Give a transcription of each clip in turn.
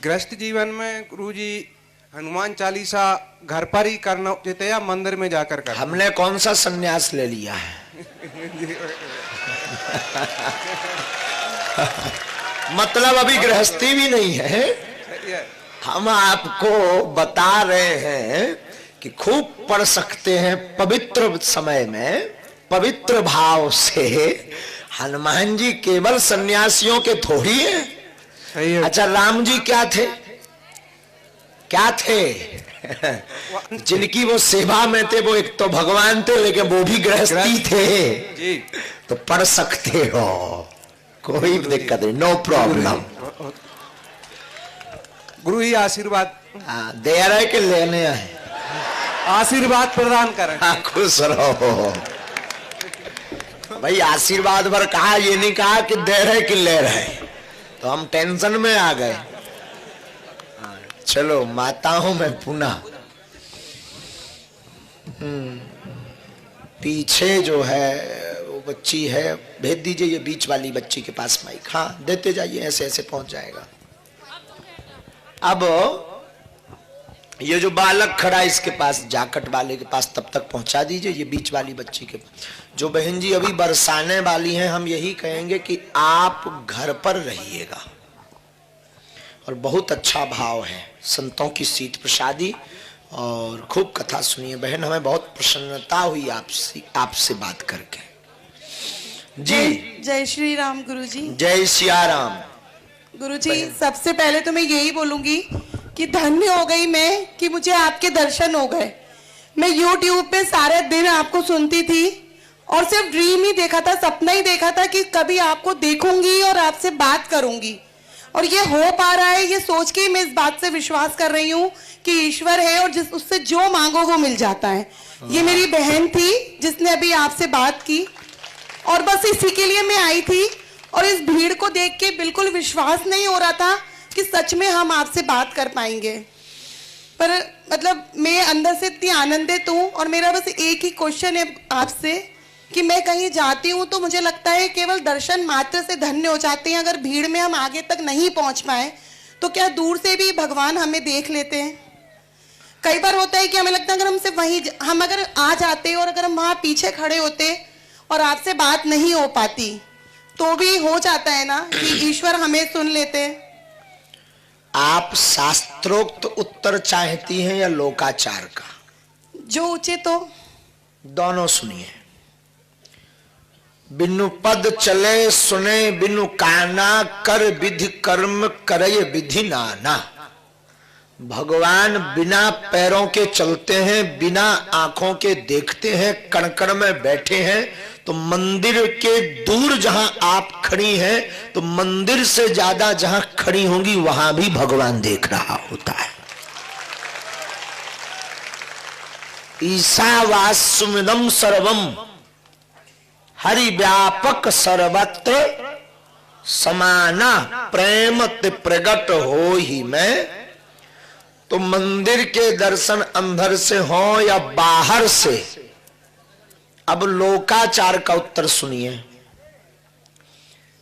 गृहस्थ जीवन में गुरुजी हनुमान चालीसा घर पर ही करना उचित है या मंदिर में जाकर करना? हमने कौन सा संन्यास ले लिया है? मतलब अभी गृहस्थी भी नहीं है। हम आपको बता रहे हैं कि खूब पढ़ सकते हैं पवित्र समय में, पवित्र भाव से। हनुमान जी केवल सन्यासियों के थोड़ी है। अच्छा, राम जी क्या थे? क्या थे? जिनकी वो सेवा में थे वो एक तो भगवान थे, लेकिन वो भी गृहस्थी थे जी। तो पढ़ सकते हो, कोई दिक्कत नहीं, नो प्रॉब्लम। गुरु ही आशीर्वाद दे रहे कि लेने आए? आशीर्वाद प्रदान करें। खुश रहो भाई। आशीर्वाद भर कहा, ये नहीं कहा कि दे रहे कि ले रहे, तो हम टेंशन में आ गए। चलो माताओं में पुनः पीछे जो है वो बच्ची है, भेज दीजिए ये बीच वाली बच्ची के पास माइक। हाँ देते जाइए, ऐसे ऐसे पहुंच जाएगा। अब ये जो बालक खड़ा इसके पास, जाकट वाले के पास तब तक पहुंचा दीजिए, ये बीच वाली बच्ची के पास। जो बहन जी अभी बरसाने वाली हैं, हम यही कहेंगे कि आप घर पर रहिएगा। और बहुत अच्छा भाव है, संतों की शीत प्रसादी और खूब कथा सुनिए। बहन हमें बहुत प्रसन्नता हुई आपसे बात करके जी। जय श्री राम गुरुजी। जय सिया राम। गुरुजी सबसे पहले तो मैं यही बोलूंगी कि धन्य हो गई मैं कि मुझे आपके दर्शन हो गए। मैं YouTube पे सारे दिन आपको सुनती थी और सिर्फ ड्रीम ही देखा था, सपना ही देखा था कि कभी आपको देखूंगी और आपसे बात करूंगी, और ये हो पा रहा है। ये सोच के मैं इस बात से विश्वास कर रही हूँ कि ईश्वर है और जिस उससे जो मांगो वो मिल जाता है। ये मेरी बहन थी जिसने अभी आपसे बात की, और बस इसी के लिए मैं आई थी। और इस भीड़ को देख के बिल्कुल विश्वास नहीं हो रहा था कि सच में हम आपसे बात कर पाएंगे, पर मतलब मैं अंदर से इतनी आनंदित हूँ। और मेरा बस एक ही क्वेश्चन है आपसे कि मैं कहीं जाती हूँ तो मुझे लगता है केवल दर्शन मात्र से धन्य हो जाते हैं। अगर भीड़ में हम आगे तक नहीं पहुँच पाए तो क्या दूर से भी भगवान हमें देख लेते हैं? कई बार होता है कि हमें लगता है अगर हमसे वहीं हम अगर आ जाते और अगर हम वहाँ पीछे खड़े होते और आपसे बात नहीं हो पाती तो भी हो जाता है ना कि ईश्वर हमें सुन लेते। आप शास्त्रोक्त उत्तर चाहती हैं या लोकाचार का? जो उचित हो। दोनों सुनिए। बिनु पद चले सुने बिनु काना, कर विधि कर्म करय विधि नाना। भगवान बिना पैरों के चलते हैं, बिना आंखों के देखते हैं, कण-कण में बैठे हैं। तो मंदिर के दूर जहां आप खड़ी हैं, तो मंदिर से ज्यादा जहां खड़ी होंगी वहां भी भगवान देख रहा होता है। ईशावास्यमिदं सर्वम हरि व्यापक सर्वत्र समाना प्रेम प्रगट हो ही मैं। तो मंदिर के दर्शन अंदर से हो या बाहर से। अब लोकाचार का उत्तर सुनिए।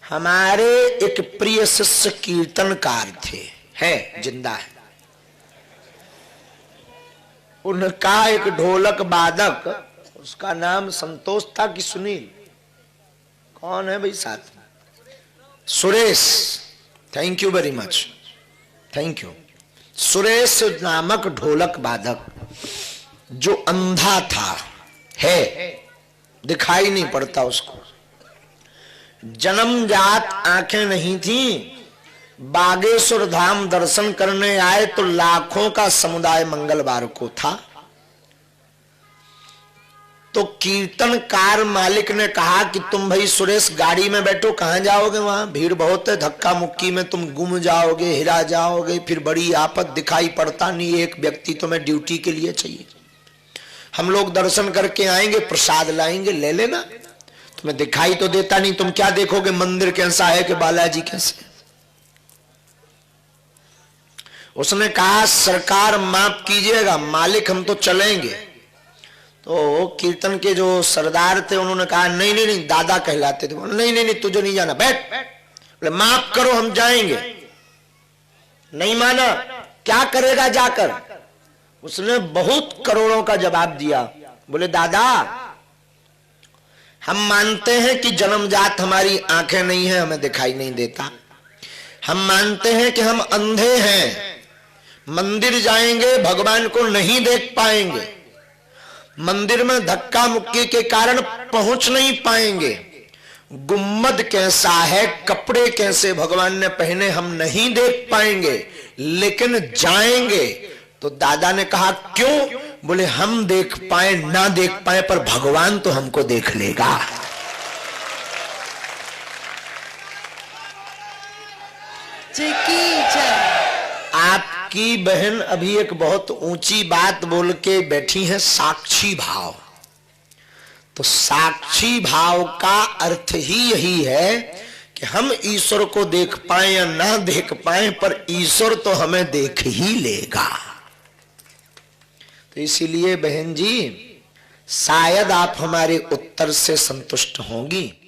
हमारे एक प्रिय शिष्य कीर्तनकार थे, है जिंदा है। उनका एक ढोलक वादक, उसका नाम संतोष था कि सुनील, कौन है भाई साथ में? Suresh. Thank you very much, thank you. Suresh नामक ढोलक वादक जो अंधा था, है, दिखाई नहीं पड़ता उसको, जन्मजात आंखें नहीं थी। बागेश्वर धाम दर्शन करने आए तो लाखों का समुदाय मंगलवार को था। तो कीर्तनकार मालिक ने कहा कि तुम भाई सुरेश गाड़ी में बैठो, कहां जाओगे? वहां भीड़ बहुत है, धक्का मुक्की में तुम गुम जाओगे, हिला जाओगे, फिर बड़ी आफत, दिखाई पड़ता नहीं। एक व्यक्ति तुम्हें ड्यूटी के लिए चाहिए। हम लोग दर्शन करके आएंगे, प्रसाद लाएंगे, ले लेना। तुम्हें दिखाई तो देता नहीं, तुम क्या देखोगे मंदिर कैसा है कि बालाजी कैसे? उसने कहा सरकार माफ कीजिएगा मालिक, हम तो चलेंगे। तो कीर्तन के जो सरदार थे उन्होंने कहा नहीं नहीं नहीं, दादा कहलाते थे। नहीं नहीं नहीं, तुझे नहीं जाना, बैठ। बोले माफ करो हम जाएंगे। नहीं माना, क्या करेगा जाकर? उसने बहुत करोड़ों का जवाब दिया। बोले दादा, हम मानते हैं कि जन्मजात हमारी आंखें नहीं है, हमें दिखाई नहीं देता। हम मानते हैं कि हम अंधे हैं, मंदिर जाएंगे भगवान को नहीं देख पाएंगे, मंदिर में धक्का मुक्की के कारण पहुंच नहीं पाएंगे, गुम्मद कैसा है, कपड़े कैसे भगवान ने पहने हम नहीं देख पाएंगे, लेकिन जाएंगे। तो दादा ने कहा क्यों? बोले हम देख पाए ना देख पाए पर भगवान तो हमको देख लेगा। आपकी बहन अभी एक बहुत ऊंची बात बोल के बैठी है, साक्षी भाव। तो साक्षी भाव का अर्थ ही यही है कि हम ईश्वर को देख पाए या ना देख पाए पर ईश्वर तो हमें देख ही लेगा। तो इसीलिए बहन जी, शायद आप हमारे उत्तर से संतुष्ट होंगी।